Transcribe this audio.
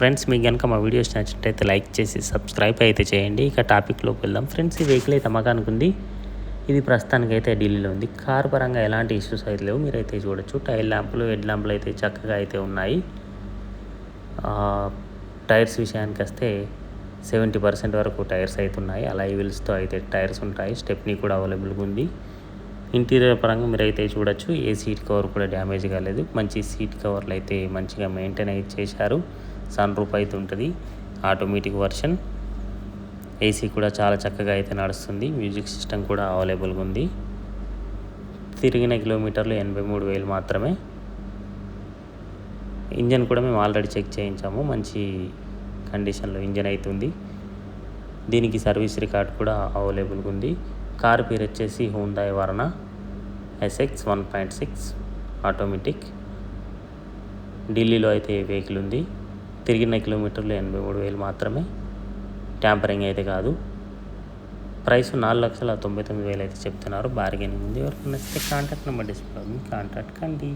Friends మీకు కనుక మా వీడియోస్ నచ్చినట్టయితే లైక్ చేసి సబ్స్క్రైబ్ అయితే చేయండి. ఇక టాపిక్లోకి వెళ్దాం ఫ్రెండ్స్. ఈ వెహికల్ అయితే అమ్మకానికి ఉంది. ఇది ప్రస్తుతానికి అయితే ఢిల్లీలో ఉంది. కార్ పరంగా ఎలాంటి ఇష్యూస్ అయితే లేవు, మీరైతే చూడొచ్చు. టైర్ ల్యాంపులు, హెడ్ ల్యాంపులు అయితే చక్కగా అయితే ఉన్నాయి. టైర్స్ విషయానికి వస్తే 70% వరకు టైర్స్ అయితే ఉన్నాయి. అలాయ్ వీల్స్తో అయితే టైర్స్ ఉంటాయి. స్టెప్నీ కూడా అవైలబుల్గా ఉంది. ఇంటీరియర్ పరంగా మీరైతే చూడొచ్చు. ఏ సీట్ కవర్ కూడా డ్యామేజ్ కాలేదు. మంచి సీట్ కవర్లు అయితే మంచిగా మెయింటైన్ అయితే చేశారు. సన్ రూఫ్ అయితే ఉంటుంది, ఆటోమేటిక్ వర్షన్. ఏసీ కూడా చాలా చక్కగా అయితే నడుస్తుంది. మ్యూజిక్ సిస్టమ్ కూడా అవైలబుల్గా ఉంది. తిరిగిన కిలోమీటర్లు 83,000 మాత్రమే. ఇంజన్ కూడా మేము ఆల్రెడీ చెక్ చేయించాము. మంచి కండిషన్లో ఇంజన్ అయితే ఉంది. దీనికి సర్వీస్ రికార్డ్ కూడా అవైలబుల్గా ఉంది. కారు పేరు వచ్చేసి హ్యుందాయ్ వర్నా SX 1.6 ఆటోమేటిక్. ఢిల్లీలో అయితే వెహికల్ ఉంది. తిరిగిన కిలోమీటర్లు 83,000 మాత్రమే. ట్యాంపరింగ్ అయితే కాదు. ప్రైస్ 4,99,000 అయితే చెప్తున్నారు. బార్గెనింగ్ ఉంది. ఎవరికి నచ్చితే కాంటాక్ట్ నెంబర్ డిస్ప్లే ఉంది, కాంటాక్ట్ కండి.